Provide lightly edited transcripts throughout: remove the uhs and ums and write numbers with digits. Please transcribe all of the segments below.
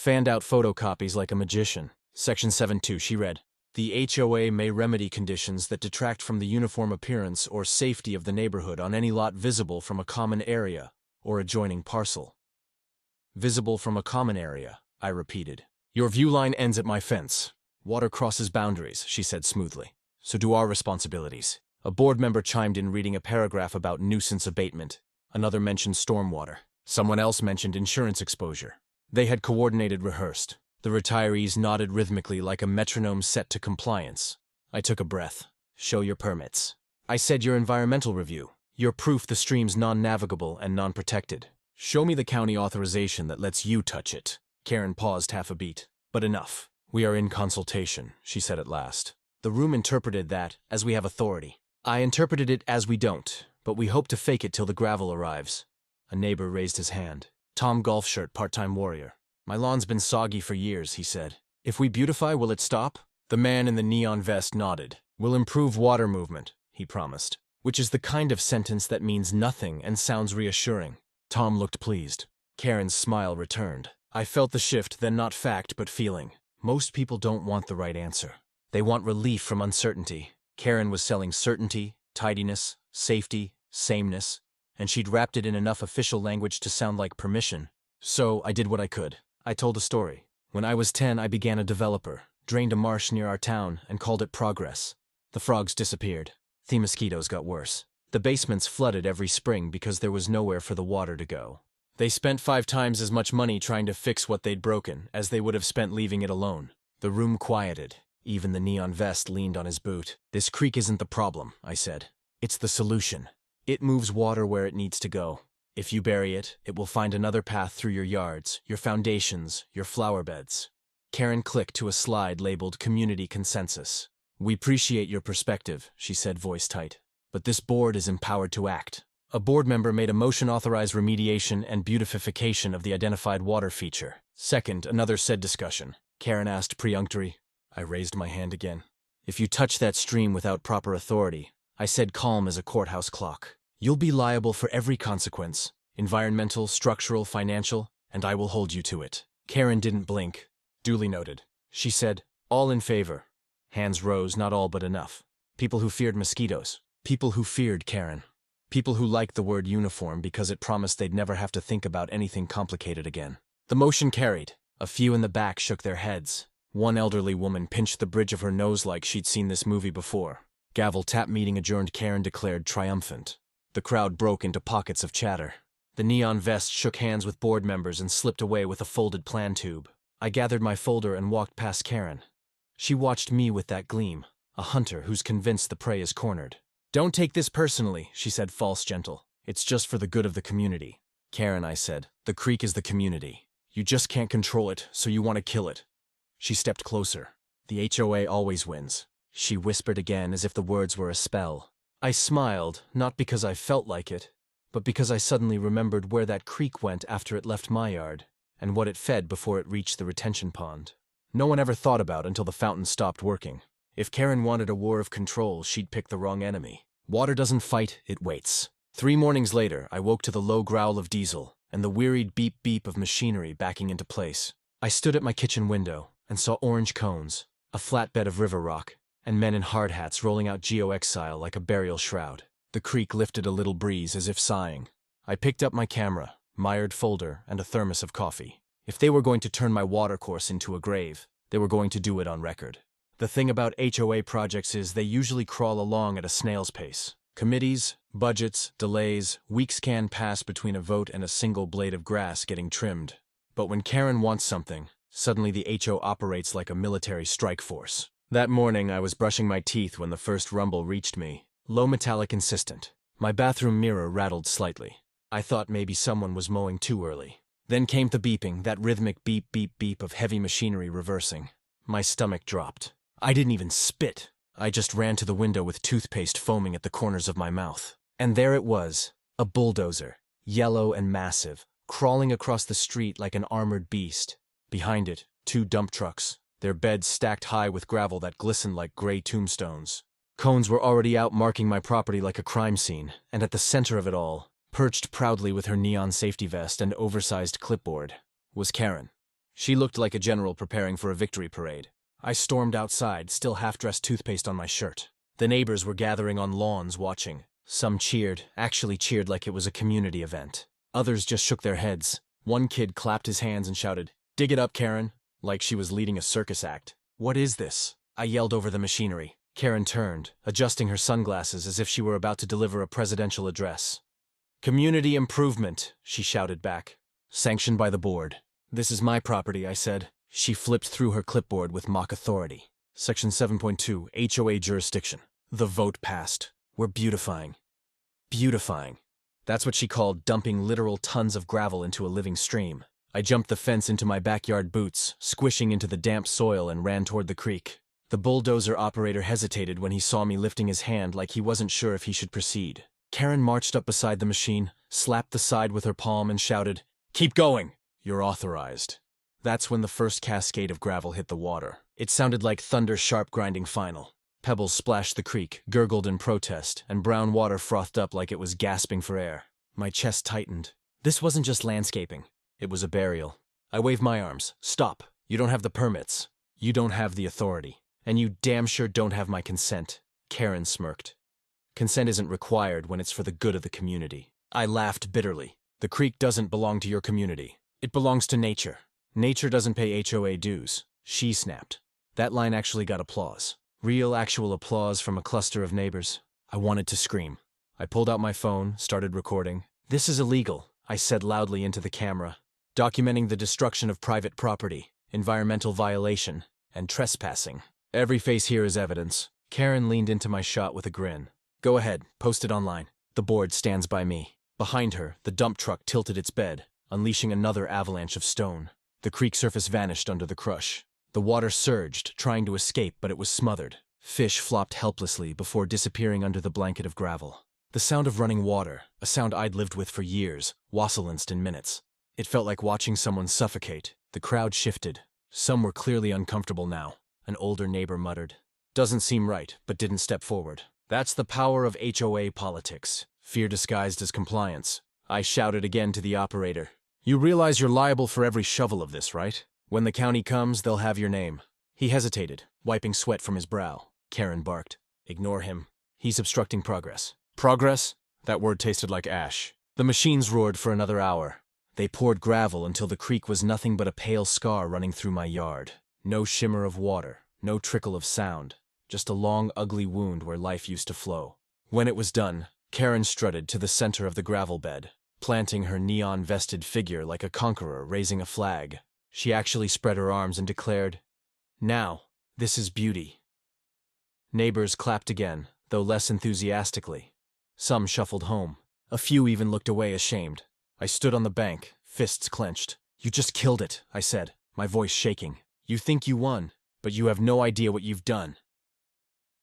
Fanned out photocopies like a magician. Section 7.2, she read. The HOA may remedy conditions that detract from the uniform appearance or safety of the neighborhood on any lot visible from a common area or adjoining parcel. Visible from a common area, I repeated. Your view line ends at my fence. Water crosses boundaries, she said smoothly. So do our responsibilities. A board member chimed in reading a paragraph about nuisance abatement. Another mentioned stormwater. Someone else mentioned insurance exposure. They had coordinated, rehearsed. The retirees nodded rhythmically like a metronome set to compliance. I took a breath. Show your permits. I said your environmental review. Your proof the stream's non-navigable and non-protected. Show me the county authorization that lets you touch it. Karen paused half a beat. But enough. We are in consultation, she said at last. The room interpreted that as we have authority. I interpreted it as we don't, but we hope to fake it till the gravel arrives. A neighbor raised his hand. Tom Golf Shirt, part-time warrior. My lawn's been soggy for years, he said. If we beautify, will it stop? The man in the neon vest nodded. We'll improve water movement, he promised. Which is the kind of sentence that means nothing and sounds reassuring. Tom looked pleased. Karen's smile returned. I felt the shift, then not fact, but feeling. Most people don't want the right answer. They want relief from uncertainty. Karen was selling certainty, tidiness, safety, sameness, and she'd wrapped it in enough official language to sound like permission. So I did what I could. I told a story. When I was 10, I began a developer, drained a marsh near our town, and called it Progress. The frogs disappeared. The mosquitoes got worse. The basements flooded every spring because there was nowhere for the water to go. They spent 5 times as much money trying to fix what they'd broken as they would have spent leaving it alone. The room quieted. Even the neon vest leaned on his boot. This creek isn't the problem, I said. It's the solution. It moves water where it needs to go. If you bury it, it will find another path through your yards, your foundations, your flower beds. Karen clicked to a slide labeled Community Consensus. We appreciate your perspective, she said, voice tight. But this board is empowered to act. A board member made a motion authorize remediation and beautification of the identified water feature. Second, another said discussion. Karen asked perfunctory. I raised my hand again. If you touch that stream without proper authority, I said calm as a courthouse clock, you'll be liable for every consequence, environmental, structural, financial, and I will hold you to it. Karen didn't blink. Duly noted. She said, all in favor. Hands rose, not all but enough. People who feared mosquitoes. People who feared Karen. People who liked the word uniform because it promised they'd never have to think about anything complicated again. The motion carried. A few in the back shook their heads. One elderly woman pinched the bridge of her nose like she'd seen this movie before. Gavel tap meeting adjourned, Karen declared triumphant. The crowd broke into pockets of chatter. The neon vest shook hands with board members and slipped away with a folded plan tube. I gathered my folder and walked past Karen. She watched me with that gleam, a hunter who's convinced the prey is cornered. Don't take this personally, she said, false gentle. It's just for the good of the community. Karen, I said, the creek is the community. You just can't control it, so you want to kill it. She stepped closer. The HOA always wins. She whispered again as if the words were a spell. I smiled, not because I felt like it, but because I suddenly remembered where that creek went after it left my yard, and what it fed before it reached the retention pond. No one ever thought about until the fountain stopped working. If Karen wanted a war of control, she'd pick the wrong enemy. Water doesn't fight, it waits. 3 mornings later, I woke to the low growl of diesel and the wearied beep-beep of machinery backing into place. I stood at my kitchen window and saw orange cones, a flatbed of river rock, and men in hard hats rolling out geo-exile like a burial shroud. The creek lifted a little breeze as if sighing. I picked up my camera, mired folder, and a thermos of coffee. If they were going to turn my watercourse into a grave, they were going to do it on record. The thing about HOA projects is they usually crawl along at a snail's pace. Committees, budgets, delays, weeks can pass between a vote and a single blade of grass getting trimmed. But when Karen wants something, suddenly the HO operates like a military strike force. That morning I was brushing my teeth when the first rumble reached me. Low, metallic, insistent. My bathroom mirror rattled slightly. I thought maybe someone was mowing too early. Then came the beeping, that rhythmic beep, beep, beep of heavy machinery reversing. My stomach dropped. I didn't even spit. I just ran to the window with toothpaste foaming at the corners of my mouth. And there it was, a bulldozer, yellow and massive, crawling across the street like an armored beast. Behind it, 2 dump trucks, their beds stacked high with gravel that glistened like gray tombstones. Cones were already out marking my property like a crime scene, and at the center of it all, perched proudly with her neon safety vest and oversized clipboard, was Karen. She looked like a general preparing for a victory parade. I stormed outside, still half-dressed, toothpaste on my shirt. The neighbors were gathering on lawns watching. Some cheered, actually cheered like it was a community event. Others just shook their heads. One kid clapped his hands and shouted, "Dig it up, Karen," like she was leading a circus act. "What is this?" I yelled over the machinery. Karen turned, adjusting her sunglasses as if she were about to deliver a presidential address. "Community improvement," she shouted back. "Sanctioned by the board." "This is my property," I said. She flipped through her clipboard with mock authority. Section 7.2, HOA jurisdiction. The vote passed. We're beautifying. Beautifying. That's what she called dumping literal tons of gravel into a living stream. I jumped the fence into my backyard boots, squishing into the damp soil, and ran toward the creek. The bulldozer operator hesitated when he saw me lifting his hand like he wasn't sure if he should proceed. Karen marched up beside the machine, slapped the side with her palm, and shouted, "Keep going! You're authorized." That's when the first cascade of gravel hit the water. It sounded like thunder, sharp grinding final. Pebbles splashed the creek, gurgled in protest, and brown water frothed up like it was gasping for air. My chest tightened. This wasn't just landscaping. It was a burial. I waved my arms. "Stop. You don't have the permits. You don't have the authority. And you damn sure don't have my consent." Karen smirked. "Consent isn't required when it's for the good of the community." I laughed bitterly. "The creek doesn't belong to your community. It belongs to nature. Nature doesn't pay HOA dues." She snapped. That line actually got applause. Real, actual applause from a cluster of neighbors. I wanted to scream. I pulled out my phone, started recording. "This is illegal," I said loudly into the camera. "Documenting the destruction of private property, environmental violation, and trespassing. Every face here is evidence." Karen leaned into my shot with a grin. "Go ahead, post it online. The board stands by me." Behind her, the dump truck tilted its bed, unleashing another avalanche of stone. The creek surface vanished under the crush. The water surged, trying to escape, but it was smothered. Fish flopped helplessly before disappearing under the blanket of gravel. The sound of running water, a sound I'd lived with for years, wassailanced in minutes. It felt like watching someone suffocate. The crowd shifted. Some were clearly uncomfortable now. An older neighbor muttered, "Doesn't seem right," but didn't step forward. That's the power of HOA politics. Fear disguised as compliance. I shouted again to the operator. "You realize you're liable for every shovel of this, right? When the county comes, they'll have your name." He hesitated, wiping sweat from his brow. Karen barked, "Ignore him. He's obstructing progress." Progress? That word tasted like ash. The machines roared for another hour. They poured gravel until the creek was nothing but a pale scar running through my yard. No shimmer of water, no trickle of sound, just a long, ugly wound where life used to flow. When it was done, Karen strutted to the center of the gravel bed, planting her neon-vested figure like a conqueror raising a flag. She actually spread her arms and declared, "Now, this is beauty." Neighbors clapped again, though less enthusiastically. Some shuffled home. A few even looked away ashamed. I stood on the bank, fists clenched. "You just killed it," I said, my voice shaking. "You think you won, but you have no idea what you've done."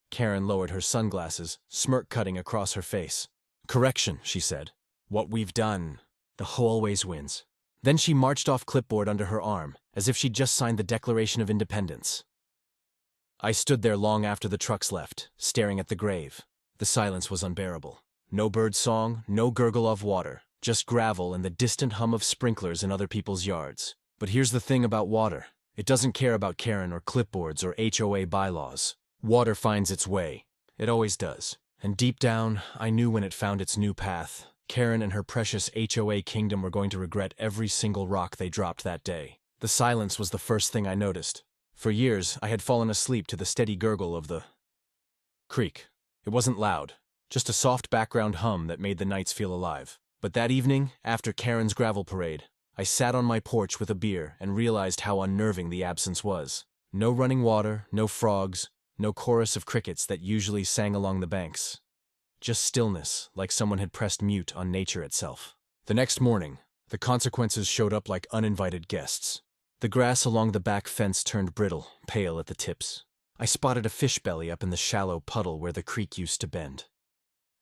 Karen lowered her sunglasses, smirk cutting across her face. "Correction," she said. "What we've done. The hoe always wins." Then she marched off, clipboard under her arm, as if she'd just signed the Declaration of Independence. I stood there long after the trucks left, staring at the grave. The silence was unbearable. No bird song, no gurgle of water, just gravel and the distant hum of sprinklers in other people's yards. But here's the thing about water. It doesn't care about Karen or clipboards or HOA bylaws. Water finds its way. It always does. And deep down, I knew when it found its new path, Karen and her precious HOA kingdom were going to regret every single rock they dropped that day. The silence was the first thing I noticed. For years, I had fallen asleep to the steady gurgle of the creek. It wasn't loud, just a soft background hum that made the nights feel alive. But that evening, after Karen's gravel parade, I sat on my porch with a beer and realized how unnerving the absence was. No running water, no frogs, no chorus of crickets that usually sang along the banks. Just stillness, like someone had pressed mute on nature itself. The next morning, the consequences showed up like uninvited guests. The grass along the back fence turned brittle, pale at the tips. I spotted a fish belly up in the shallow puddle where the creek used to bend.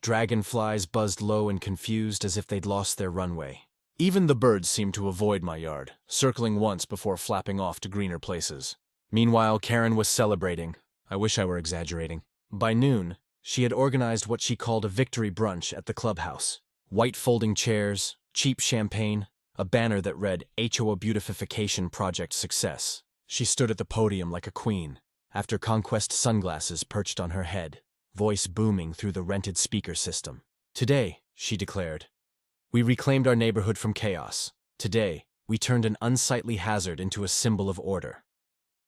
Dragonflies buzzed low and confused as if they'd lost their runway. Even the birds seemed to avoid my yard, circling once before flapping off to greener places. Meanwhile, Karen was celebrating. I wish I were exaggerating. By noon, she had organized what she called a victory brunch at the clubhouse. White folding chairs, cheap champagne, a banner that read HOA Beautification Project Success. She stood at the podium like a queen, after conquest sunglasses perched on her head, voice booming through the rented speaker system. Today, she declared, we reclaimed our neighborhood from chaos. Today, we turned an unsightly hazard into a symbol of order.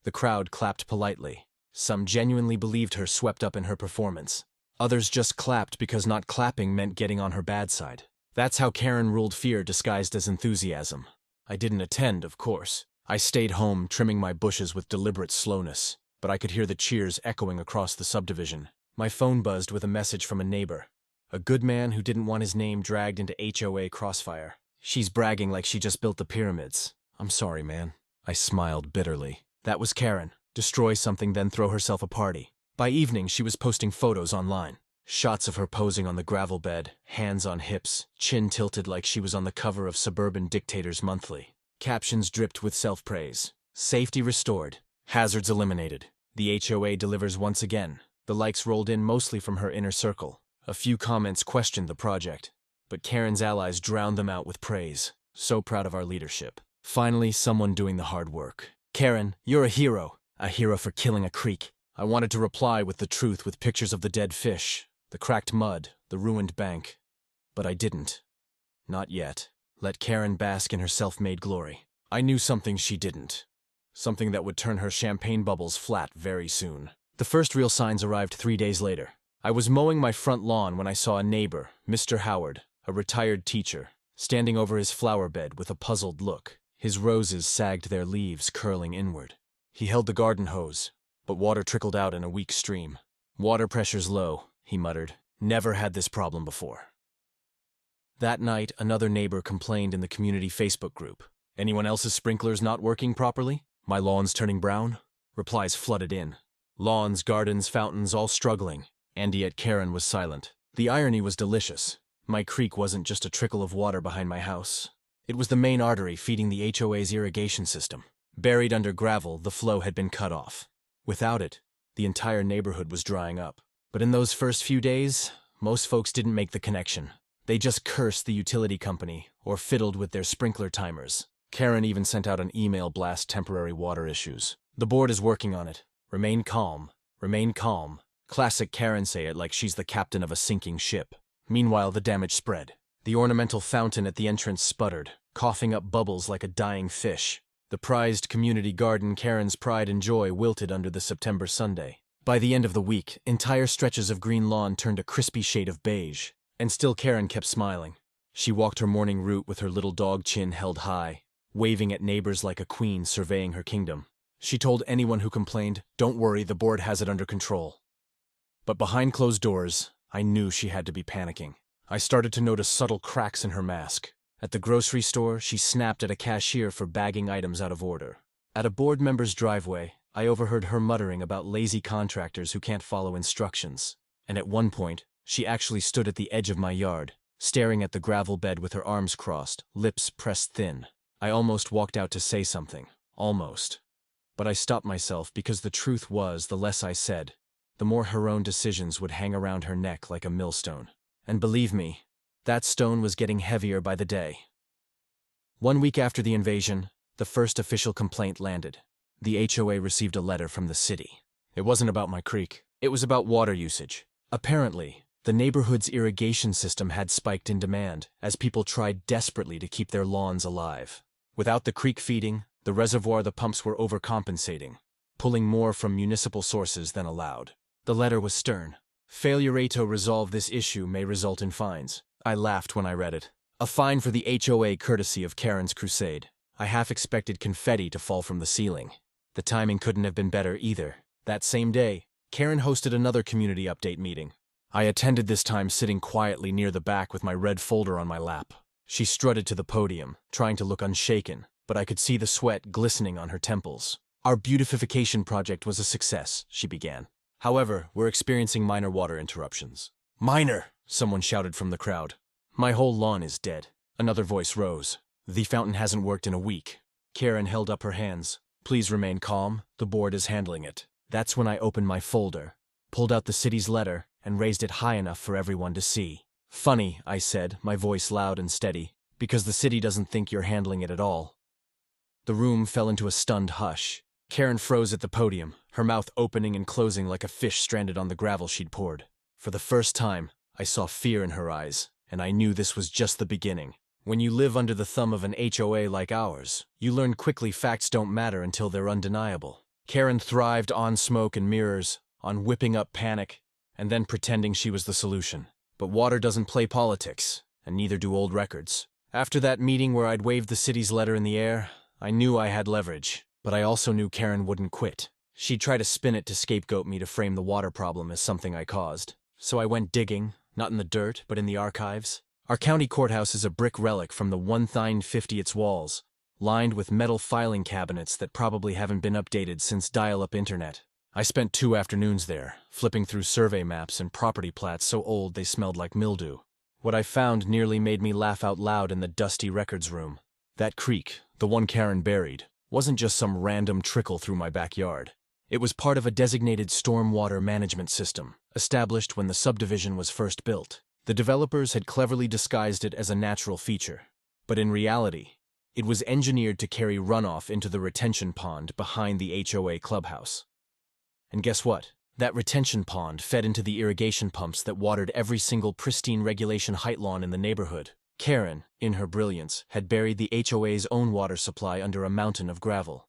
The crowd clapped politely. Some genuinely believed her, swept up in her performance. Others just clapped because not clapping meant getting on her bad side. That's how Karen ruled fear disguised as enthusiasm. I didn't attend, of course. I stayed home, trimming my bushes with deliberate slowness, but I could hear the cheers echoing across the subdivision. My phone buzzed with a message from a neighbor, a good man who didn't want his name dragged into HOA crossfire. She's bragging like she just built the pyramids. I'm sorry, man. I smiled bitterly. That was Karen. Destroy something, then throw herself a party. By evening, she was posting photos online. Shots of her posing on the gravel bed, hands on hips, chin tilted like she was on the cover of Suburban Dictators Monthly. Captions dripped with self-praise. Safety restored. Hazards eliminated. The HOA delivers once again. The likes rolled in mostly from her inner circle. A few comments questioned the project, but Karen's allies drowned them out with praise. So proud of our leadership. Finally, someone doing the hard work. Karen, you're a hero. A hero for killing a creek. I wanted to reply with the truth, with pictures of the dead fish, the cracked mud, the ruined bank. But I didn't. Not yet. Let Karen bask in her self-made glory. I knew something she didn't. Something that would turn her champagne bubbles flat very soon. The first real signs arrived 3 days later. I was mowing my front lawn when I saw a neighbor, Mr. Howard, a retired teacher, standing over his flower bed with a puzzled look. His roses sagged, their leaves curling inward. He held the garden hose, but water trickled out in a weak stream. Water pressure's low, he muttered. Never had this problem before. That night, another neighbor complained in the community Facebook group. Anyone else's sprinklers not working properly? My lawn's turning brown? Replies flooded in. Lawns, gardens, fountains, all struggling. And yet Karen was silent. The irony was delicious. My creek wasn't just a trickle of water behind my house. It was the main artery feeding the HOA's irrigation system. Buried under gravel, the flow had been cut off. Without it, the entire neighborhood was drying up. But in those first few days, most folks didn't make the connection. They just cursed the utility company or fiddled with their sprinkler timers. Karen even sent out an email blast: temporary water issues. The board is working on it. Remain calm. Remain calm. Classic Karen say it like she's the captain of a sinking ship. Meanwhile, the damage spread. The ornamental fountain at the entrance sputtered, coughing up bubbles like a dying fish. The prized community garden, Karen's pride and joy, wilted under the September Sunday. By the end of the week, entire stretches of green lawn turned a crispy shade of beige. And still Karen kept smiling. She walked her morning route with her little dog chin held high, waving at neighbors like a queen surveying her kingdom. She told anyone who complained, "Don't worry, the board has it under control." But behind closed doors, I knew she had to be panicking. I started to notice subtle cracks in her mask. At the grocery store, she snapped at a cashier for bagging items out of order. At a board member's driveway, I overheard her muttering about lazy contractors who can't follow instructions. And at one point, she actually stood at the edge of my yard, staring at the gravel bed with her arms crossed, lips pressed thin. I almost walked out to say something. Almost. But I stopped myself because the truth was, the less I said, the more her own decisions would hang around her neck like a millstone. And believe me, that stone was getting heavier by the day. 1 week after the invasion, the first official complaint landed. The HOA received a letter from the city. It wasn't about my creek. It was about water usage. Apparently, the neighborhood's irrigation system had spiked in demand as people tried desperately to keep their lawns alive. Without the creek feeding, the reservoir, the pumps were overcompensating, pulling more from municipal sources than allowed. The letter was stern. Failure to resolve this issue may result in fines. I laughed when I read it. A fine for the HOA courtesy of Karen's crusade. I half expected confetti to fall from the ceiling. The timing couldn't have been better either. That same day, Karen hosted another community update meeting. I attended this time sitting quietly near the back with my red folder on my lap. She strutted to the podium, trying to look unshaken, but I could see the sweat glistening on her temples. Our beautification project was a success, she began. However, we're experiencing minor water interruptions. Minor! Someone shouted from the crowd. My whole lawn is dead. Another voice rose. The fountain hasn't worked in a week. Karen held up her hands. Please remain calm. The board is handling it. That's when I opened my folder, pulled out the city's letter, and raised it high enough for everyone to see. Funny, I said, my voice loud and steady. because the city doesn't think you're handling it at all." The room fell into a stunned hush. Karen froze at the podium, her mouth opening and closing like a fish stranded on the gravel she'd poured. For the first time, I saw fear in her eyes, and I knew this was just the beginning. When you live under the thumb of an HOA like ours, you learn quickly facts don't matter until they're undeniable. Karen thrived on smoke and mirrors, on whipping up panic, and then pretending she was the solution. But water doesn't play politics, and neither do old records. After that meeting where I'd waved the city's letter in the air, I knew I had leverage, but I also knew Karen wouldn't quit. She'd try to spin it to scapegoat me to frame the water problem as something I caused. So I went digging, not in the dirt, but in the archives. Our county courthouse is a brick relic from the 1950 its walls, lined with metal filing cabinets that probably haven't been updated since dial-up internet. I spent 2 afternoons there, flipping through survey maps and property plats so old they smelled like mildew. What I found nearly made me laugh out loud in the dusty records room. That creek, the one Karen buried, wasn't just some random trickle through my backyard. It was part of a designated stormwater management system, established when the subdivision was first built. The developers had cleverly disguised it as a natural feature, but in reality, it was engineered to carry runoff into the retention pond behind the HOA clubhouse. And guess what? That retention pond fed into the irrigation pumps that watered every single pristine regulation height lawn in the neighborhood. Karen, in her brilliance, had buried the HOA's own water supply under a mountain of gravel.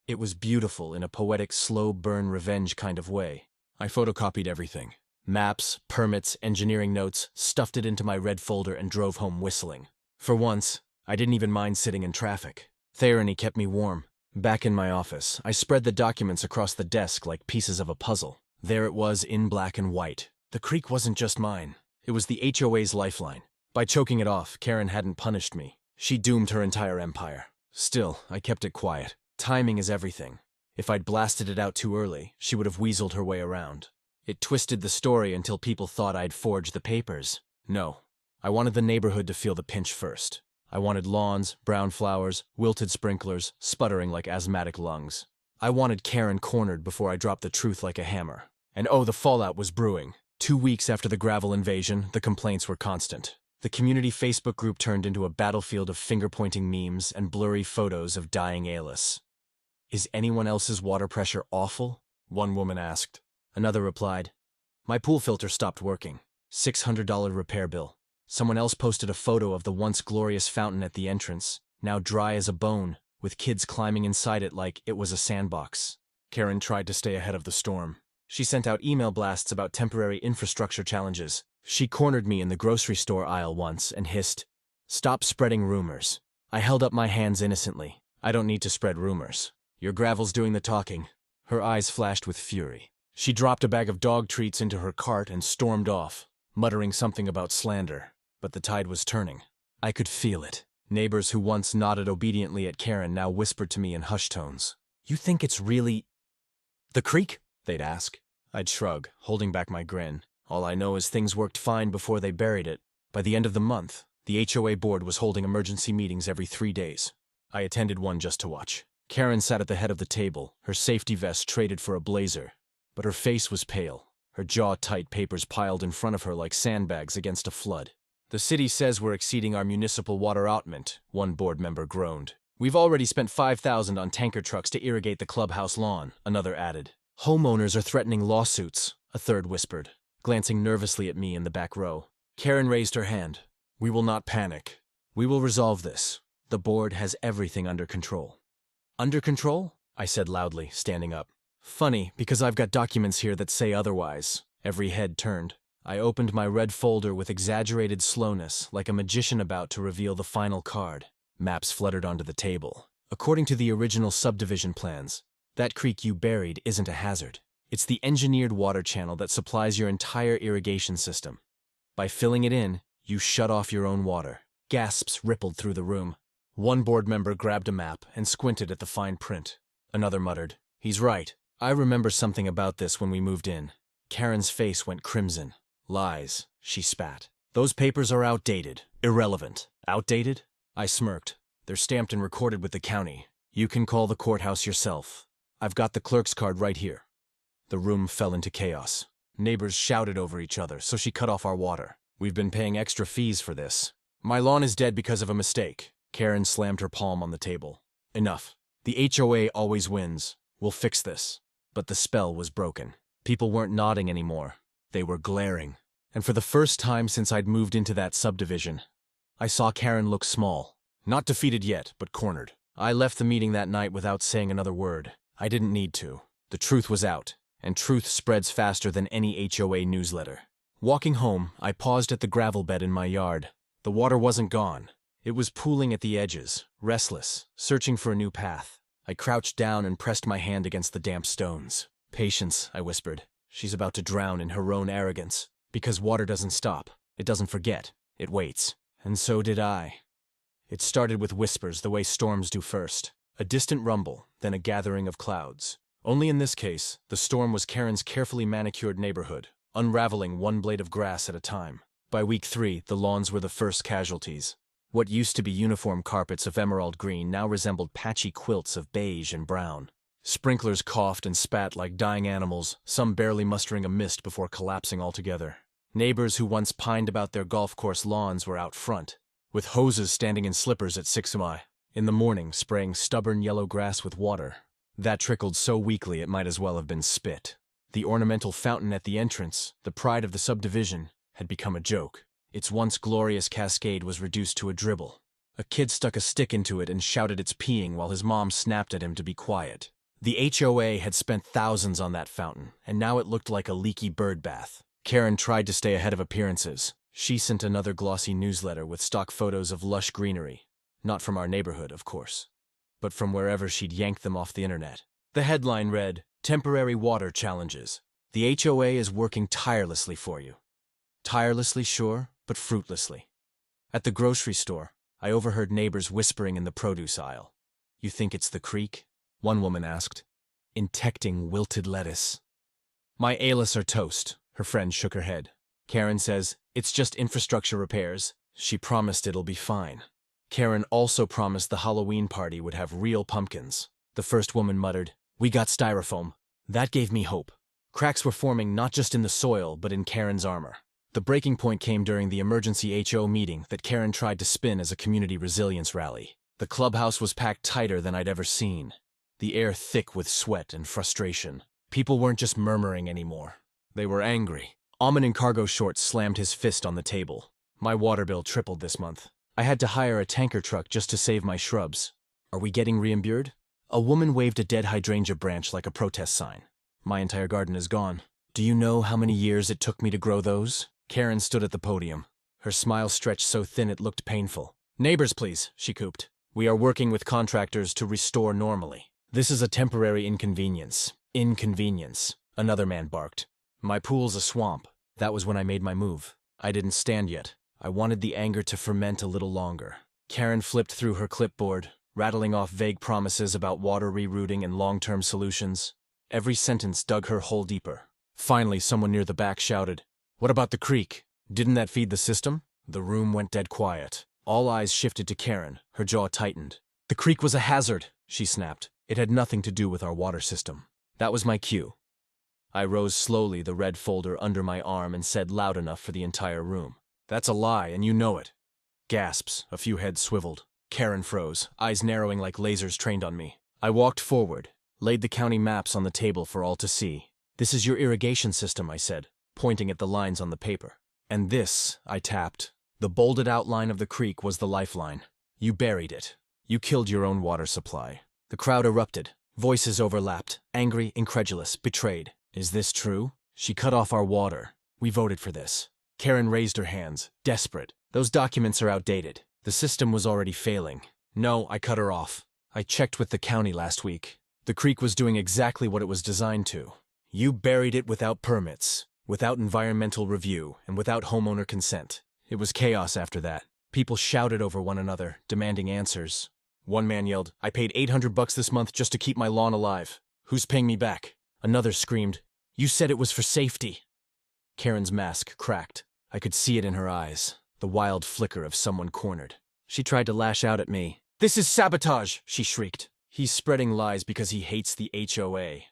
It was beautiful in a poetic slow-burn revenge kind of way. I photocopied everything. Maps, permits, engineering notes, stuffed it into my red folder and drove home whistling. For once, I didn't even mind sitting in traffic. Therany kept me warm. Back in my office, I spread the documents across the desk like pieces of a puzzle. There it was in black and white. The creek wasn't just mine. It was the HOA's lifeline. By choking it off, Karen hadn't punished me. She doomed her entire empire. Still, I kept it quiet. Timing is everything. If I'd blasted it out too early, she would have weaseled her way around. It twisted the story until people thought I'd forged the papers. No, I wanted the neighborhood to feel the pinch first. I wanted lawns, brown flowers, wilted sprinklers, sputtering like asthmatic lungs. I wanted Karen cornered before I dropped the truth like a hammer. And oh, the fallout was brewing. 2 weeks after the gravel invasion, the complaints were constant. The community Facebook group turned into a battlefield of finger-pointing memes and blurry photos of dying A-lists. "Is anyone else's water pressure awful?" one woman asked. Another replied, "My pool filter stopped working. $600 repair bill." Someone else posted a photo of the once glorious fountain at the entrance, now dry as a bone, with kids climbing inside it like it was a sandbox. Karen tried to stay ahead of the storm. She sent out email blasts about temporary infrastructure challenges. She cornered me in the grocery store aisle once and hissed, "Stop spreading rumors." I held up my hands innocently. "I don't need to spread rumors. Your gravel's doing the talking." Her eyes flashed with fury. She dropped a bag of dog treats into her cart and stormed off, muttering something about slander. But the tide was turning. I could feel it. Neighbors who once nodded obediently at Karen now whispered to me in hushed tones, "You think it's really the creek?" they'd ask. I'd shrug, holding back my grin. All I know is things worked fine before they buried it. By the end of the month, the HOA board was holding emergency meetings every 3 days. I attended one just to watch. Karen sat at the head of the table, her safety vest traded for a blazer. But her face was pale, her jaw tight, papers piled in front of her like sandbags against a flood. "The city says we're exceeding our municipal water allotment," one board member groaned. "We've already spent $5,000 on tanker trucks to irrigate the clubhouse lawn," another added. "Homeowners are threatening lawsuits," a third whispered, glancing nervously at me in the back row. Karen raised her hand. "We will not panic. We will resolve this. The board has everything under control." "Under control?" I said loudly, standing up. "Funny, because I've got documents here that say otherwise." Every head turned. I opened my red folder with exaggerated slowness, like a magician about to reveal the final card. Maps fluttered onto the table. "According to the original subdivision plans, that creek you buried isn't a hazard. It's the engineered water channel that supplies your entire irrigation system. By filling it in, you shut off your own water." Gasps rippled through the room. One board member grabbed a map and squinted at the fine print. Another muttered, "He's right. I remember something about this when we moved in." Karen's face went crimson. "Lies," she spat. "Those papers are outdated, irrelevant." "Outdated?" I smirked. "They're stamped and recorded with the county. You can call the courthouse yourself. I've got the clerk's card right here." The room fell into chaos. Neighbors shouted over each other, so she cut off our water. "We've been paying extra fees for this." My lawn is dead because of a mistake. Karen slammed her palm on the table. Enough. The HOA always wins. We'll fix this. But the spell was broken. People weren't nodding anymore. They were glaring. And for the first time since I'd moved into that subdivision, I saw Karen look small. Not defeated yet, but cornered. I left the meeting that night without saying another word. I didn't need to. The truth was out, and truth spreads faster than any HOA newsletter. Walking home, I paused at the gravel bed in my yard. The water wasn't gone. It was pooling at the edges, restless, searching for a new path. I crouched down and pressed my hand against the damp stones. "Patience," I whispered. "She's about to drown in her own arrogance. Because water doesn't stop. It doesn't forget. It waits." And so did I. It started with whispers, the way storms do first. A distant rumble, then a gathering of clouds. Only in this case, the storm was Karen's carefully manicured neighborhood, unraveling one blade of grass at a time. By week 3, the lawns were the first casualties. What used to be uniform carpets of emerald green now resembled patchy quilts of beige and brown. Sprinklers coughed and spat like dying animals, some barely mustering a mist before collapsing altogether. Neighbors who once pined about their golf course lawns were out front, with hoses standing in slippers at 6 mi. In the morning, spraying stubborn yellow grass with water. That trickled so weakly it might as well have been spit. The ornamental fountain at the entrance, the pride of the subdivision, had become a joke. Its once glorious cascade was reduced to a dribble. A kid stuck a stick into it and shouted it's peeing while his mom snapped at him to be quiet. The HOA had spent thousands on that fountain, and now it looked like a leaky bird bath. Karen tried to stay ahead of appearances. She sent another glossy newsletter with stock photos of lush greenery. Not from our neighborhood, of course, but from wherever she'd yanked them off the internet. The headline read, "Temporary Water Challenges. The HOA is working tirelessly for you." Tirelessly, sure, but fruitlessly. At the grocery store, I overheard neighbors whispering in the produce aisle. "You think it's the creek?" one woman asked. "Intecting wilted lettuce." "My ALIS are toast," her friend shook her head. Karen says, "It's just infrastructure repairs." She promised it'll be fine. Karen also promised the Halloween party would have real pumpkins. The first woman muttered, "We got styrofoam." That gave me hope. Cracks were forming not just in the soil, but in Karen's armor. The breaking point came during the emergency HO meeting that Karen tried to spin as a community resilience rally. The clubhouse was packed tighter than I'd ever seen. The air thick with sweat and frustration. People weren't just murmuring anymore. They were angry. Amin in cargo shorts slammed his fist on the table. My water bill tripled this month. I had to hire a tanker truck just to save my shrubs. "Are we getting reimbursed?" A woman waved a dead hydrangea branch like a protest sign. "My entire garden is gone." "Do you know how many years it took me to grow those?" Karen stood at the podium. Her smile stretched so thin it looked painful. "Neighbors, please," she cooped. "We are working with contractors to restore normally. This is a temporary inconvenience." "Inconvenience," another man barked. "My pool's a swamp." That was when I made my move. I didn't stand yet. I wanted the anger to ferment a little longer. Karen flipped through her clipboard, rattling off vague promises about water rerouting and long-term solutions. Every sentence dug her hole deeper. Finally, someone near the back shouted, "What about the creek? Didn't that feed the system?" The room went dead quiet. All eyes shifted to Karen, her jaw tightened. "The creek was a hazard," she snapped. "It had nothing to do with our water system." That was my cue. I rose slowly, the red folder under my arm, and said loud enough for the entire room, "That's a lie, and you know it." Gasps, a few heads swiveled. Karen froze, eyes narrowing like lasers trained on me. I walked forward, laid the county maps on the table for all to see. "This is your irrigation system," I said, pointing at the lines on the paper. "And this," I tapped. The bolded outline of the creek was the lifeline. "You buried it. You killed your own water supply." The crowd erupted. Voices overlapped, angry, incredulous, betrayed. "Is this true?" "She cut off our water. We voted for this." Karen raised her hands, desperate. "Those documents are outdated. The system was already failing." "No," I cut her off. "I checked with the county last week. The creek was doing exactly what it was designed to. You buried it without permits, without environmental review, and without homeowner consent." It was chaos after that. People shouted over one another, demanding answers. One man yelled, "I paid $800 this month just to keep my lawn alive. Who's paying me back?" Another screamed, "You said it was for safety." Karen's mask cracked. I could see it in her eyes, the wild flicker of someone cornered. She tried to lash out at me. "This is sabotage," she shrieked. "He's spreading lies because he hates the HOA."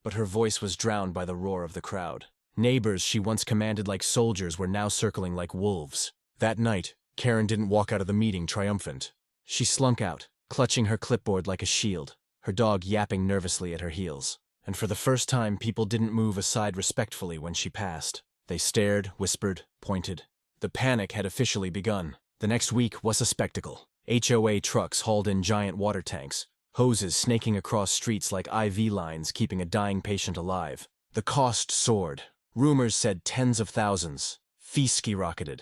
But her voice was drowned by the roar of the crowd. Neighbors she once commanded like soldiers were now circling like wolves. That night, Karen didn't walk out of the meeting triumphant. She slunk out, clutching her clipboard like a shield, her dog yapping nervously at her heels. And for the first time, people didn't move aside respectfully when she passed. They stared, whispered, pointed. The panic had officially begun. The next week was a spectacle. HOA trucks hauled in giant water tanks, hoses snaking across streets like IV lines keeping a dying patient alive. The cost soared. Rumors said tens of thousands. Fees skyrocketed.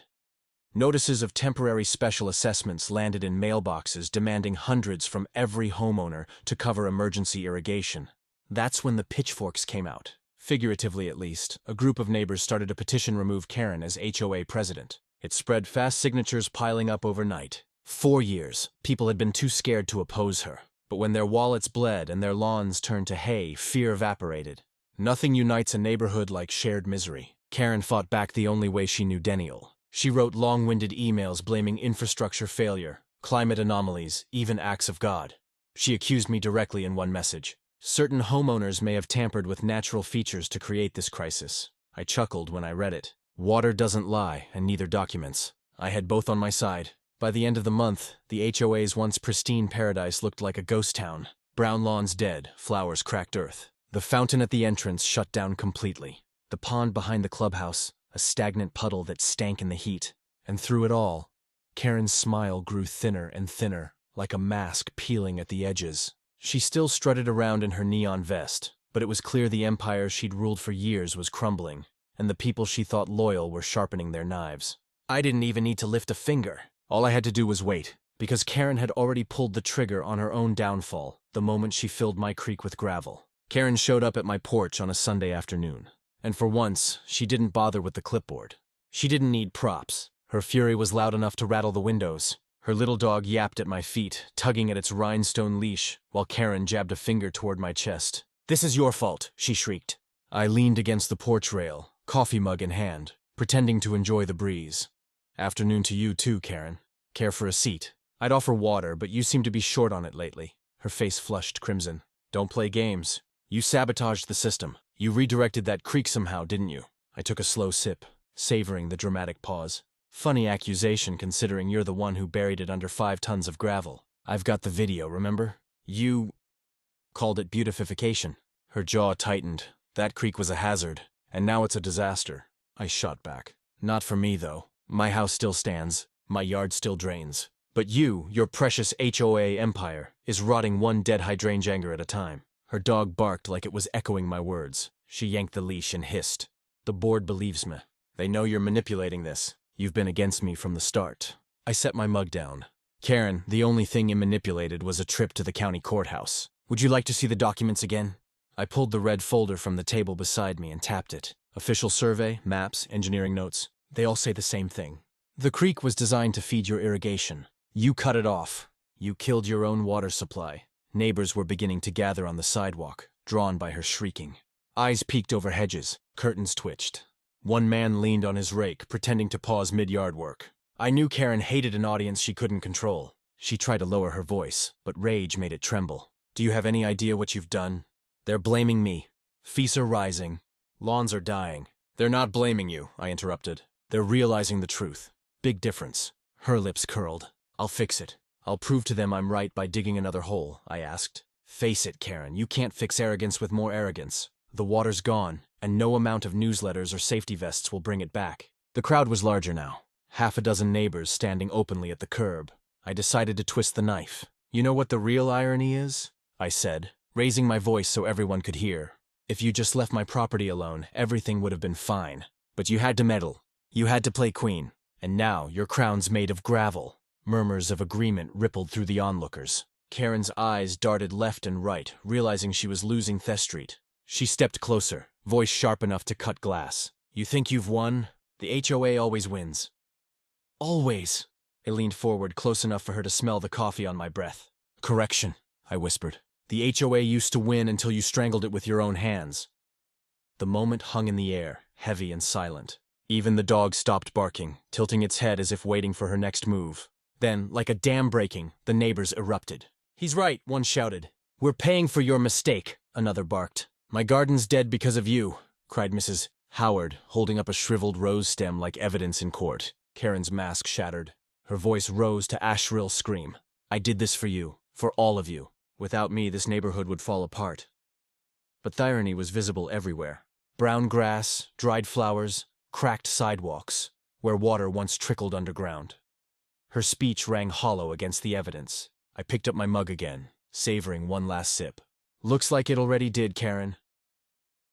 Notices of temporary special assessments landed in mailboxes demanding hundreds from every homeowner to cover emergency irrigation. That's when the pitchforks came out. Figuratively at least, a group of neighbors started a petition to remove Karen as HOA president. It spread fast, signatures piling up overnight. 4 years, people had been too scared to oppose her. But when their wallets bled and their lawns turned to hay, fear evaporated. Nothing unites a neighborhood like shared misery. Karen fought back the only way she knew Daniel. She wrote long-winded emails blaming infrastructure failure, climate anomalies, even acts of God. She accused me directly in one message. Certain homeowners may have tampered with natural features to create this crisis. I chuckled when I read it. Water doesn't lie, and neither documents. I had both on my side. By the end of the month, the HOA's once pristine paradise looked like a ghost town. Brown lawns dead, flowers cracked earth. The fountain at the entrance shut down completely. The pond behind the clubhouse, a stagnant puddle that stank in the heat. And through it all, Karen's smile grew thinner and thinner, like a mask peeling at the edges. She still strutted around in her neon vest, but it was clear the empire she'd ruled for years was crumbling, and the people she thought loyal were sharpening their knives. I didn't even need to lift a finger. All I had to do was wait, because Karen had already pulled the trigger on her own downfall the moment she filled my creek with gravel. Karen showed up at my porch on a Sunday afternoon, and for once, she didn't bother with the clipboard. She didn't need props. Her fury was loud enough to rattle the windows. Her little dog yapped at my feet, tugging at its rhinestone leash, while Karen jabbed a finger toward my chest. "This is your fault," she shrieked. I leaned against the porch rail, coffee mug in hand, pretending to enjoy the breeze. "Afternoon to you too, Karen. Care for a seat? I'd offer water, but you seem to be short on it lately." Her face flushed crimson. "Don't play games. You sabotaged the system. You redirected that creek somehow, didn't you?" I took a slow sip, savoring the dramatic pause. "Funny accusation considering you're the one who buried it under 5 tons of gravel. I've got the video, remember? You called it beautification." Her jaw tightened. "That creek was a hazard, and now it's a disaster." I shot back. "Not for me, though. My house still stands. My yard still drains. But your precious HOA empire, is rotting one dead hydrangea at a time." Her dog barked like it was echoing my words. She yanked the leash and hissed. "The board believes me. They know you're manipulating this. You've been against me from the start." I set my mug down. "Karen, the only thing you manipulated was a trip to the county courthouse. Would you like to see the documents again?" I pulled the red folder from the table beside me and tapped it. Official survey, maps, engineering notes. They all say the same thing. The creek was designed to feed your irrigation. You cut it off. You killed your own water supply. Neighbors were beginning to gather on the sidewalk, drawn by her shrieking. Eyes peeked over hedges. Curtains twitched. One man leaned on his rake, pretending to pause mid-yard work. I knew Karen hated an audience she couldn't control. She tried to lower her voice, but rage made it tremble. "Do you have any idea what you've done? They're blaming me. Fees are rising. Lawns are dying." "They're not blaming you," I interrupted. "They're realizing the truth. Big difference." Her lips curled. "I'll fix it. I'll prove to them I'm right by digging another hole," I asked. "Face it, Karen, you can't fix arrogance with more arrogance. The water's gone, and no amount of newsletters or safety vests will bring it back." The crowd was larger now. 6 neighbors standing openly at the curb. I decided to twist the knife. "You know what the real irony is?" I said, raising my voice so everyone could hear. "If you just left my property alone, everything would have been fine. But you had to meddle. You had to play queen. And now your crown's made of gravel." Murmurs of agreement rippled through the onlookers. Karen's eyes darted left and right, realizing she was losing Thestreet. She stepped closer, voice sharp enough to cut glass. "You think you've won? The HOA always wins." "Always." I leaned forward close enough for her to smell the coffee on my breath. "Correction," I whispered. "The HOA used to win until you strangled it with your own hands." The moment hung in the air, heavy and silent. Even the dog stopped barking, tilting its head as if waiting for her next move. Then, like a dam breaking, the neighbors erupted. "He's right," one shouted. "We're paying for your mistake," another barked. "My garden's dead because of you," cried Mrs. Howard, holding up a shriveled rose stem like evidence in court. Karen's mask shattered. Her voice rose to a shrill scream. I did this for you, for all of you. Without me, this neighborhood would fall apart. But the irony was visible everywhere. Brown grass, dried flowers, cracked sidewalks, where water once trickled underground. Her speech rang hollow against the evidence. I picked up my mug again, savoring one last sip. Looks like it already did, Karen.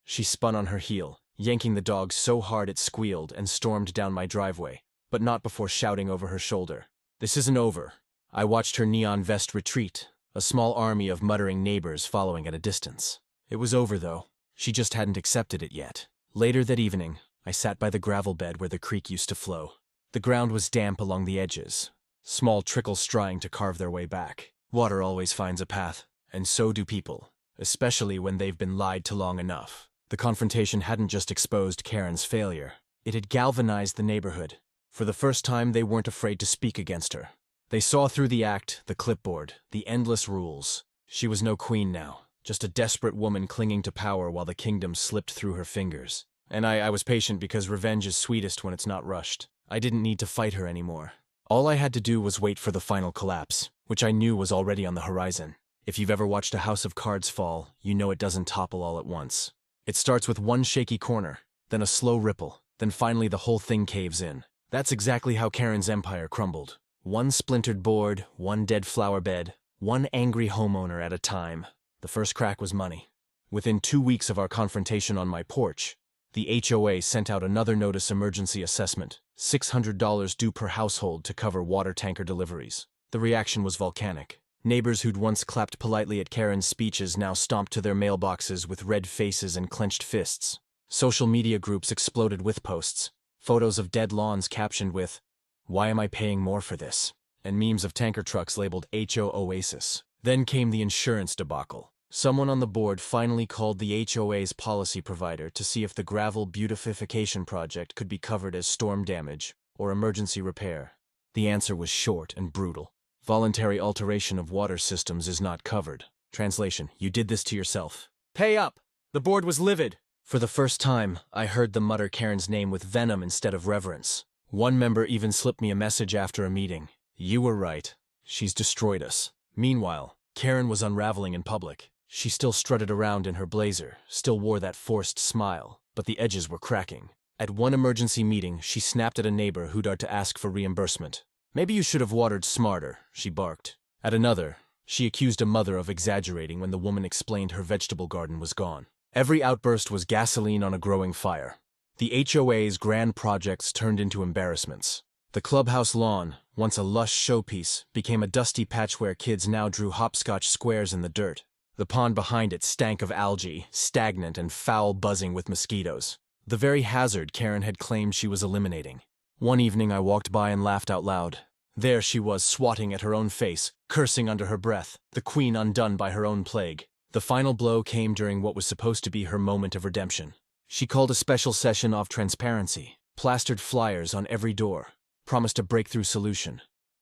She spun on her heel, yanking the dog so hard it squealed and stormed down my driveway, but not before shouting over her shoulder. This isn't over. I watched her neon vest retreat, a small army of muttering neighbors following at a distance. It was over, though. She just hadn't accepted it yet. Later that evening, I sat by the gravel bed where the creek used to flow. The ground was damp along the edges, small trickles trying to carve their way back. Water always finds a path, and so do people, especially when they've been lied to long enough. The confrontation hadn't just exposed Karen's failure. It had galvanized the neighborhood. For the first time, they weren't afraid to speak against her. They saw through the act, the clipboard, the endless rules. She was no queen now, just a desperate woman clinging to power while the kingdom slipped through her fingers. And I was patient because revenge is sweetest when it's not rushed. I didn't need to fight her anymore. All I had to do was wait for the final collapse, which I knew was already on the horizon. If you've ever watched a house of cards fall, you know it doesn't topple all at once. It starts with one shaky corner, then a slow ripple, then finally the whole thing caves in. That's exactly how Karen's empire crumbled. One splintered board, one dead flower bed, one angry homeowner at a time. The first crack was money. Within 2 weeks of our confrontation on my porch, the HOA sent out another notice emergency assessment, $600 due per household to cover water tanker deliveries. The reaction was volcanic. Neighbors who'd once clapped politely at Karen's speeches now stomped to their mailboxes with red faces and clenched fists. Social media groups exploded with posts, photos of dead lawns captioned with, "Why am I paying more for this?" and memes of tanker trucks labeled HO Oasis. Then came the insurance debacle. Someone on the board finally called the HOA's policy provider to see if the gravel beautification project could be covered as storm damage or emergency repair. The answer was short and brutal. Voluntary alteration of water systems is not covered. Translation: you did this to yourself. Pay up! The board was livid. For the first time, I heard them mutter Karen's name with venom instead of reverence. One member even slipped me a message after a meeting. You were right. She's destroyed us. Meanwhile, Karen was unraveling in public. She still strutted around in her blazer, still wore that forced smile, but the edges were cracking. At one emergency meeting, she snapped at a neighbor who dared to ask for reimbursement. Maybe you should have watered smarter, she barked. At another, she accused a mother of exaggerating when the woman explained her vegetable garden was gone. Every outburst was gasoline on a growing fire. The HOA's grand projects turned into embarrassments. The clubhouse lawn, once a lush showpiece, became a dusty patch where kids now drew hopscotch squares in the dirt. The pond behind it stank of algae, stagnant and foul, buzzing with mosquitoes. The very hazard Karen had claimed she was eliminating. One evening I walked by and laughed out loud. There she was, swatting at her own face, cursing under her breath, the queen undone by her own plague. The final blow came during what was supposed to be her moment of redemption. She called a special session of transparency, plastered flyers on every door, promised a breakthrough solution.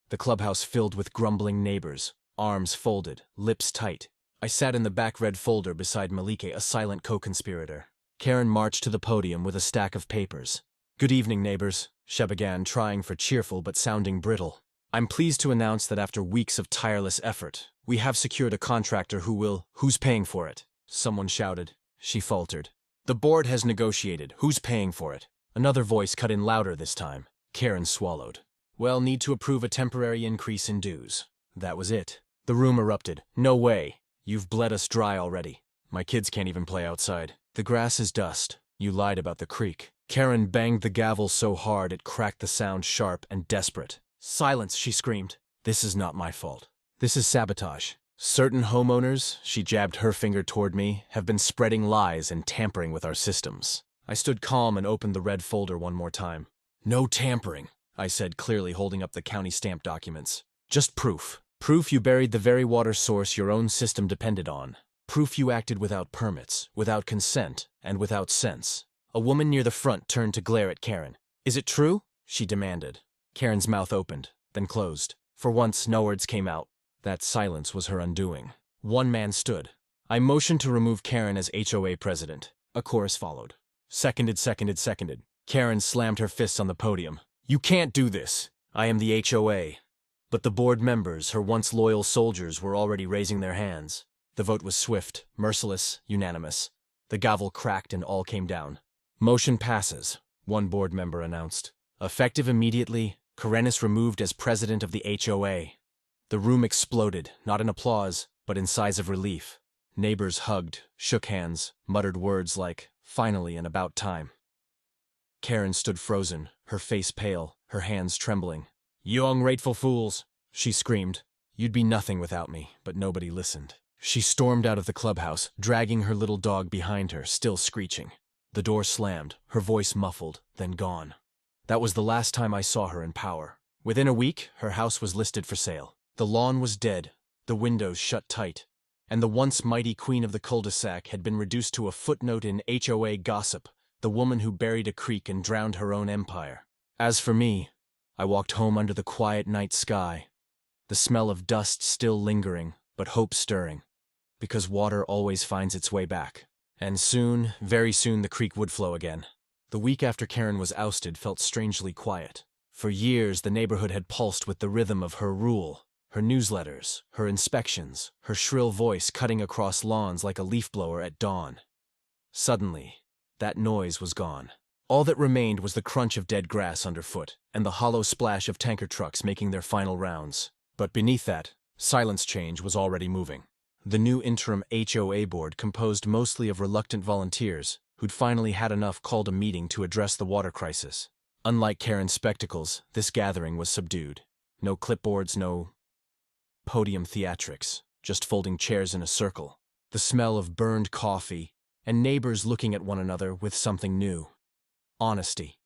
The clubhouse filled with grumbling neighbors, arms folded, lips tight. I sat in the back red folder beside Malike, a silent co-conspirator. Karen marched to the podium with a stack of papers. Good evening, neighbors, she began, trying for cheerful but sounding brittle. I'm pleased to announce that after weeks of tireless effort, we have secured a contractor who's paying for it? Someone shouted. She faltered. The board has negotiated. Who's paying for it? Another voice cut in louder this time. Karen swallowed. Well, need to approve a temporary increase in dues. That was it. The room erupted. No way. You've bled us dry already. My kids can't even play outside. The grass is dust. You lied about the creek. Karen banged the gavel so hard it cracked the sound sharp and desperate. Silence, she screamed. This is not my fault. This is sabotage. Certain homeowners, she jabbed her finger toward me, have been spreading lies and tampering with our systems. I stood calm and opened the red folder one more time. No tampering, I said, clearly holding up the county stamp documents. Just proof. Proof you buried the very water source your own system depended on. Proof you acted without permits, without consent, and without sense. A woman near the front turned to glare at Karen. Is it true? She demanded. Karen's mouth opened, then closed. For once, no words came out. That silence was her undoing. One man stood. I motioned to remove Karen as HOA president. A chorus followed. Seconded, seconded, seconded. Karen slammed her fists on the podium. You can't do this. I am the HOA. But the board members, her once loyal soldiers, were already raising their hands. The vote was swift, merciless, unanimous. The gavel cracked and all came down. Motion passes, one board member announced. Effective immediately, Karen is removed as president of the HOA. The room exploded, not in applause, but in sighs of relief. Neighbors hugged, shook hands, muttered words like, finally and about time. Karen stood frozen, her face pale, her hands trembling. You ungrateful fools, she screamed. You'd be nothing without me, but nobody listened. She stormed out of the clubhouse, dragging her little dog behind her, still screeching. The door slammed, her voice muffled, then gone. That was the last time I saw her in power. Within a week, her house was listed for sale. The lawn was dead, the windows shut tight, and the once mighty queen of the cul-de-sac had been reduced to a footnote in HOA gossip, the woman who buried a creek and drowned her own empire. As for me, I walked home under the quiet night sky, the smell of dust still lingering, but hope stirring, because water always finds its way back. And soon, very soon, the creek would flow again. The week after Karen was ousted felt strangely quiet. For years, the neighborhood had pulsed with the rhythm of her rule, her newsletters, her inspections, her shrill voice cutting across lawns like a leaf blower at dawn. Suddenly, that noise was gone. All that remained was the crunch of dead grass underfoot and the hollow splash of tanker trucks making their final rounds. But beneath that, silence change was already moving. The new interim HOA board, composed mostly of reluctant volunteers who'd finally had enough, called a meeting to address the water crisis. Unlike Karen's spectacles, this gathering was subdued. No clipboards, no podium theatrics, just folding chairs in a circle, the smell of burned coffee, and neighbors looking at one another with something new. Honesty.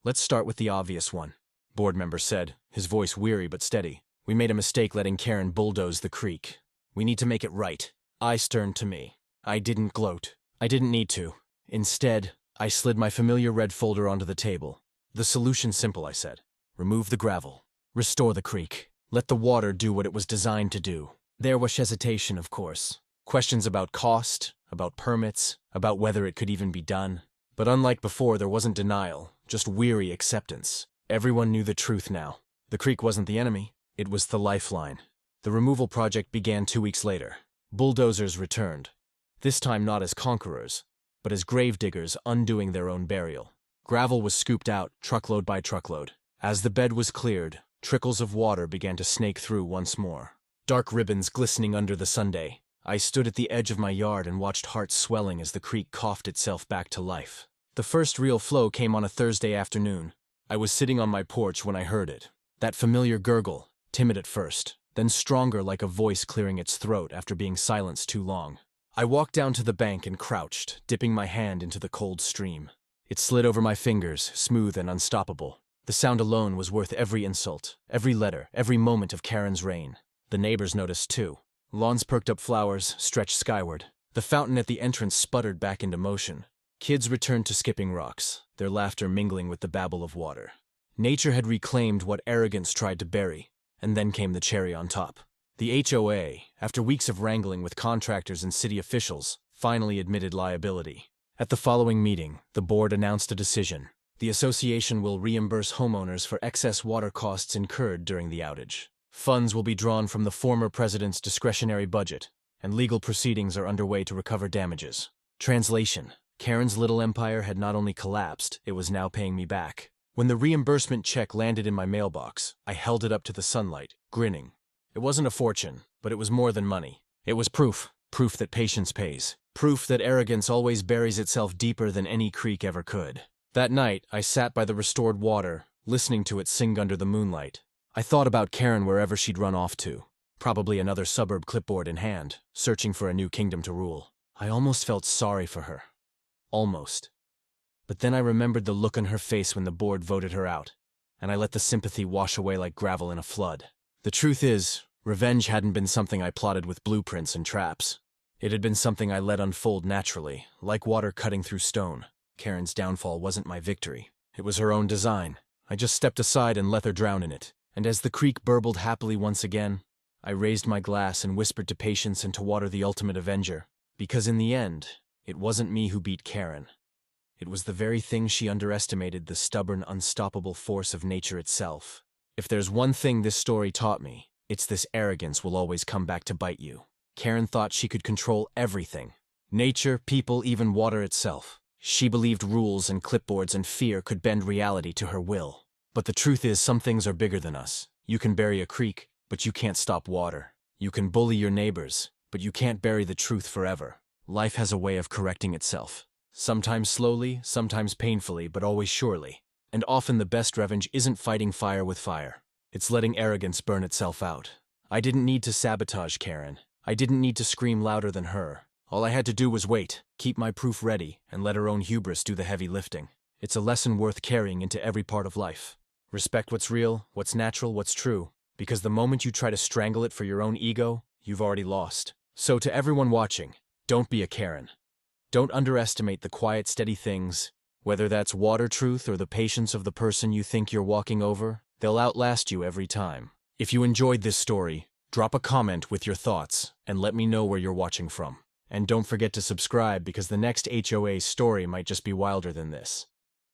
Let's start with the obvious one, board member said, his voice weary but steady. We made a mistake letting Karen bulldoze the creek. We need to make it right. Eyes turned to me. I didn't gloat. I didn't need to. Instead, I slid my familiar red folder onto the table. The solution's simple, I said. Remove the gravel. Restore the creek. Let the water do what it was designed to do. There was hesitation, of course. Questions about cost, about permits, about whether it could even be done. But unlike before, there wasn't denial, just weary acceptance. Everyone knew the truth now. The creek wasn't the enemy. It was the lifeline. The removal project began 2 weeks later. Bulldozers returned. This time not as conquerors, but as gravediggers undoing their own burial. Gravel was scooped out, truckload by truckload. As the bed was cleared, trickles of water began to snake through once more. Dark ribbons glistening under the Sunday. I stood at the edge of my yard and watched hearts swelling as the creek coughed itself back to life. The first real flow came on a Thursday afternoon. I was sitting on my porch when I heard it. That familiar gurgle, timid at first, then stronger like a voice clearing its throat after being silenced too long. I walked down to the bank and crouched, dipping my hand into the cold stream. It slid over my fingers, smooth and unstoppable. The sound alone was worth every insult, every letter, every moment of Karen's reign. The neighbors noticed too. Lawns perked up, flowers stretched skyward. The fountain at the entrance sputtered back into motion. Kids returned to skipping rocks, their laughter mingling with the babble of water. Nature had reclaimed what arrogance tried to bury, and then came the cherry on top. The HOA, after weeks of wrangling with contractors and city officials, finally admitted liability. At the following meeting, the board announced a decision. The association will reimburse homeowners for excess water costs incurred during the outage. Funds will be drawn from the former president's discretionary budget, and legal proceedings are underway to recover damages. Translation: Karen's little empire had not only collapsed, it was now paying me back. When the reimbursement check landed in my mailbox, I held it up to the sunlight, grinning. It wasn't a fortune, but it was more than money. It was proof that patience pays. Proof that arrogance always buries itself deeper than any creek ever could. That night, I sat by the restored water, listening to it sing under the moonlight. I thought about Karen wherever she'd run off to. Probably another suburb clipboard in hand, searching for a new kingdom to rule. I almost felt sorry for her. Almost. But then I remembered the look on her face when the board voted her out, and I let the sympathy wash away like gravel in a flood. The truth is, revenge hadn't been something I plotted with blueprints and traps. It had been something I let unfold naturally, like water cutting through stone. Karen's downfall wasn't my victory. It was her own design. I just stepped aside and let her drown in it. And as the creek burbled happily once again, I raised my glass and whispered to patience and to water the ultimate avenger. Because in the end, it wasn't me who beat Karen. It was the very thing she underestimated, the stubborn, unstoppable force of nature itself. If there's one thing this story taught me, it's this: arrogance will always come back to bite you. Karen thought she could control everything. Nature, people, even water itself. She believed rules and clipboards and fear could bend reality to her will. But the truth is, some things are bigger than us. You can bury a creek, but you can't stop water. You can bully your neighbors, but you can't bury the truth forever. Life has a way of correcting itself. Sometimes slowly, sometimes painfully, but always surely. And often the best revenge isn't fighting fire with fire. It's letting arrogance burn itself out. I didn't need to sabotage Karen. I didn't need to scream louder than her. All I had to do was wait, keep my proof ready, and let her own hubris do the heavy lifting. It's a lesson worth carrying into every part of life. Respect what's real, what's natural, what's true. Because the moment you try to strangle it for your own ego, you've already lost. So to everyone watching, don't be a Karen. Don't underestimate the quiet, steady things. Whether that's water truth or the patience of the person you think you're walking over, they'll outlast you every time. If you enjoyed this story, drop a comment with your thoughts and let me know where you're watching from. And don't forget to subscribe, because the next HOA story might just be wilder than this.